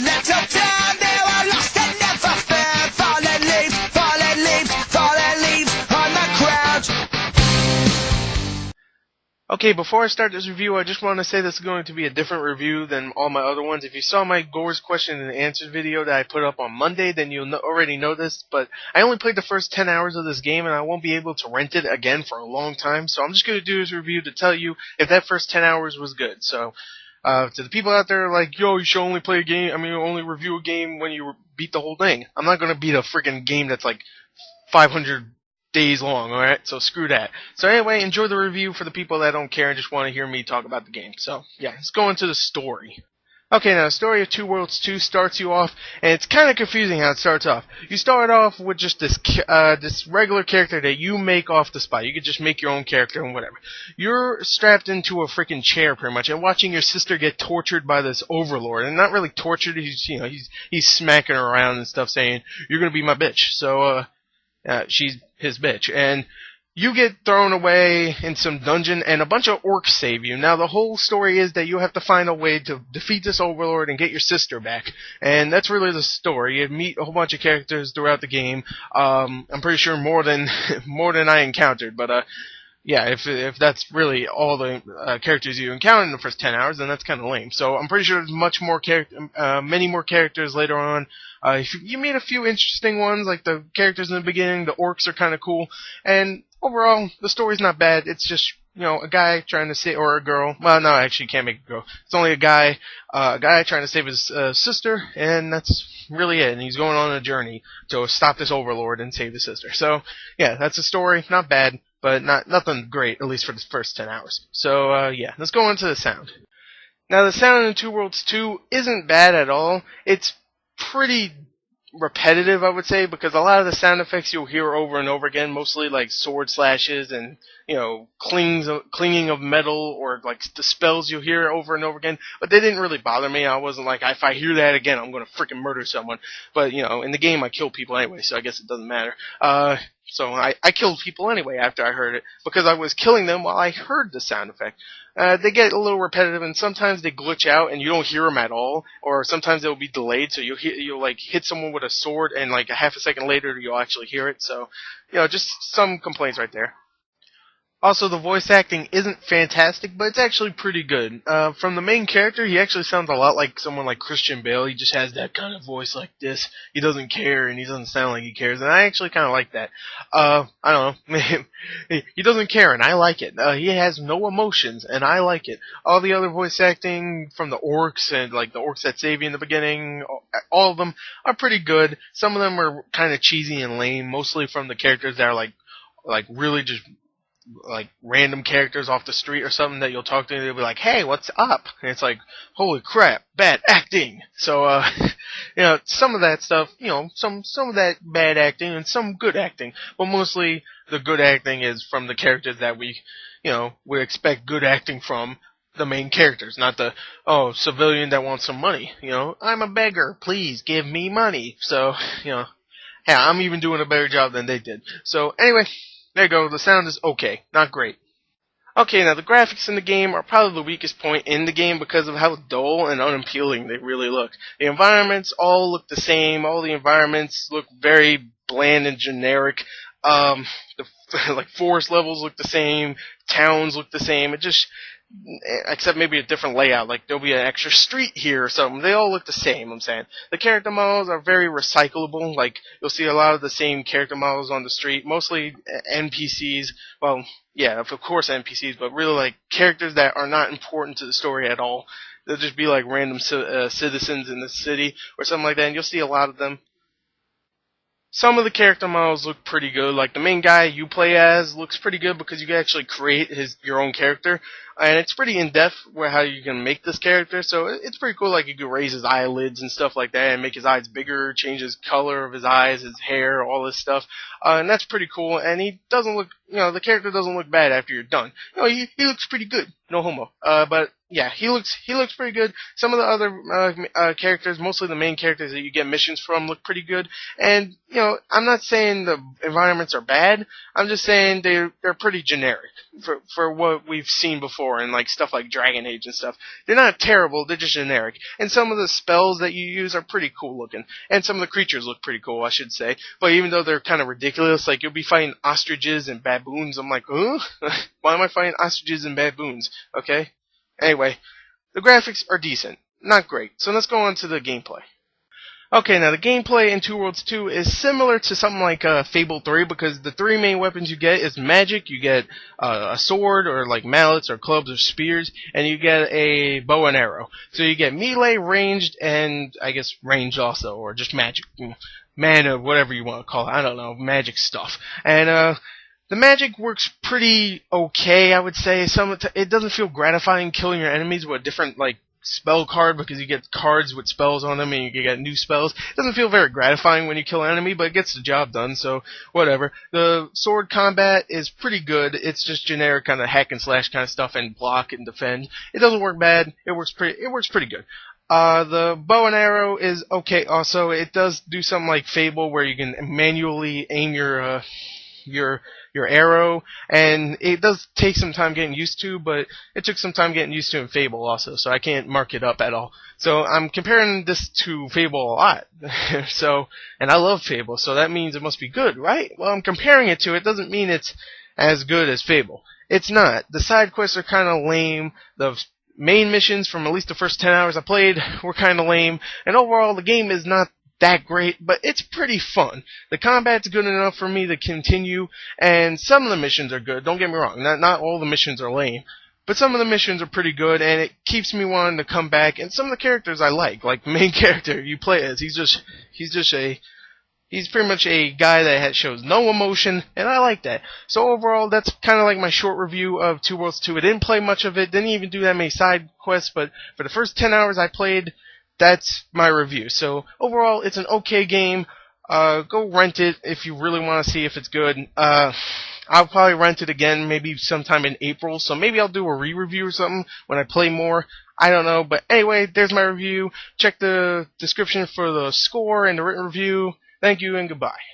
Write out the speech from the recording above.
that little town, they were lost and never found. Fallen leaves, fallen leaves, fallen leaves on the ground. Okay, before I start this review, I just want to say this is going to be a different review than all my other ones. If you saw my Gore's question and answers video that I put up on Monday, then you'll already know this, but I only played the first 10 hours of this game, and I won't be able to rent it again for a long time, so I'm just going to do this review to tell you if that first 10 hours was good. So, to the people out there like, yo, you should only play a game, only review a game when you beat the whole thing. I'm not going to beat a freaking game that's like 500 days long, alright? So screw that. So anyway, enjoy the review for the people that don't care and just want to hear me talk about the game. So, yeah, let's go into the story. Okay, now the story of Two Worlds 2 starts you off, and it's kind of confusing how it starts off. You start off with just this regular character that you make off the spot. You could just make your own character and whatever. You're strapped into a freaking chair pretty much, and watching your sister get tortured by this overlord. And not really tortured, he's smacking her around and stuff saying, you're gonna be my bitch. So, she's his bitch. And you get thrown away in some dungeon, and a bunch of orcs save you. Now, the whole story is that you have to find a way to defeat this overlord and get your sister back. And that's really the story. You meet a whole bunch of characters throughout the game. I'm pretty sure more than I encountered. But, yeah, if that's really all the characters you encounter in the first 10 hours, then that's kind of lame. So I'm pretty sure there's many more characters later on. You meet a few interesting ones, like the characters in the beginning. The orcs are kind of cool, and overall, the story's not bad. It's just, a guy trying to save, or a girl. Well, no, actually, you can't make a girl. It's only a guy trying to save his sister, and that's really it. And he's going on a journey to stop this overlord and save his sister. So, yeah, that's the story. Not bad, but nothing great, at least for the first 10 hours. So, yeah, let's go into the sound. Now, the sound in Two Worlds 2 isn't bad at all. It's pretty repetitive, I would say, because a lot of the sound effects you'll hear over and over again, mostly like sword slashes and, clinging of metal, or like the spells you'll hear over and over again, but they didn't really bother me. I wasn't like, if I hear that again, I'm gonna freaking murder someone. But, in the game I kill people anyway, so I guess it doesn't matter. So I killed people anyway after I heard it, because I was killing them while I heard the sound effect. They get a little repetitive, and sometimes they glitch out and you don't hear them at all, or sometimes they'll be delayed, so you'll hit someone with a sword, and like a half a second later you'll actually hear it. So, just some complaints right there. Also, the voice acting isn't fantastic, but it's actually pretty good. From the main character, he actually sounds a lot like someone like Christian Bale. He just has that kind of voice like this. He doesn't care, and he doesn't sound like he cares, and I actually kind of like that. I don't know. He doesn't care, and I like it. He has no emotions, and I like it. All the other voice acting from the orcs, and like the orcs that save you in the beginning, all of them are pretty good. Some of them are kind of cheesy and lame, mostly from the characters that are like really just like random characters off the street or something that you'll talk to, and they'll be like, hey, what's up? And it's like, holy crap, bad acting. So, some of that stuff, some of that bad acting and some good acting, but mostly the good acting is from the characters that we expect good acting from the main characters, not the, civilian that wants some money. I'm a beggar, please give me money. So, yeah, I'm even doing a better job than they did. So, anyway, there you go, the sound is okay, not great. Okay, now the graphics in the game are probably the weakest point in the game because of how dull and unappealing they really look. The environments all look the same, all the environments look very bland and generic. Like forest levels look the same, towns look the same, except maybe a different layout, like there'll be an extra street here or something. They all look the same, I'm saying. The character models are very recyclable, like you'll see a lot of the same character models on the street, mostly NPCs, well, yeah, of course NPCs, but really like characters that are not important to the story at all. They'll just be like random citizens in the city or something like that, and you'll see a lot of them. Some of the character models look pretty good, like the main guy you play as looks pretty good because you can actually create your own character. And it's pretty in-depth how you can make this character, so it's pretty cool. Like, you can raise his eyelids and stuff like that, and make his eyes bigger, change his color of his eyes, his hair, all this stuff. And that's pretty cool, and he doesn't look, the character doesn't look bad after you're done. He looks pretty good, no homo. But, yeah, he looks pretty good. Some of the other characters, mostly the main characters that you get missions from, look pretty good. And, I'm not saying the environments are bad, I'm just saying they're pretty generic. for what we've seen before and like stuff like Dragon Age and stuff. They're not terrible, they're just generic. And some of the spells that you use are pretty cool looking. And some of the creatures look pretty cool, I should say. But even though they're kind of ridiculous, like you'll be fighting ostriches and baboons, I'm like, huh? Why am I fighting ostriches and baboons? Okay? Anyway, the graphics are decent. Not great. So let's go on to the gameplay. Okay, now the gameplay in Two Worlds 2 is similar to something like Fable 3 because the three main weapons you get is magic, you get a sword or like mallets or clubs or spears, and you get a bow and arrow. So you get melee, ranged, and I guess ranged also, or just magic, mana, whatever you want to call it. I don't know, magic stuff. And the magic works pretty okay, I would say. It doesn't feel gratifying killing your enemies with different like spell card because you get cards with spells on them and you get new spells. It doesn't feel very gratifying when you kill an enemy, but it gets the job done, so whatever. The sword combat is pretty good. It's just generic kind of hack and slash kind of stuff and block and defend. It doesn't work bad. It works pretty good. The bow and arrow is okay also. It does do something like Fable where you can manually aim your arrow, and it does take some time getting used to, but it took some time getting used to in Fable also, so I can't mark it up at all. So I'm comparing this to Fable a lot. And I love Fable, so that means it must be good, right? Well, I'm comparing it to it doesn't mean it's as good as Fable. It's not. The side quests are kind of lame. The main missions from at least the first 10 hours I played were kind of lame, and overall the game is not that great, but it's pretty fun. The combat's good enough for me to continue, and some of the missions are good. Don't get me wrong, not all the missions are lame, but some of the missions are pretty good, and it keeps me wanting to come back. And some of the characters I like the main character you play as, he's pretty much a guy that shows no emotion, and I like that. So overall, that's kind of like my short review of Two Worlds 2. I didn't play much of it, didn't even do that many side quests, but for the first 10 hours I played, that's my review. So overall, it's an okay game. Go rent it if you really want to see if it's good. I'll probably rent it again maybe sometime in April, so maybe I'll do a re-review or something when I play more. I don't know, but anyway, there's my review. Check the description for the score and the written review. Thank you and goodbye.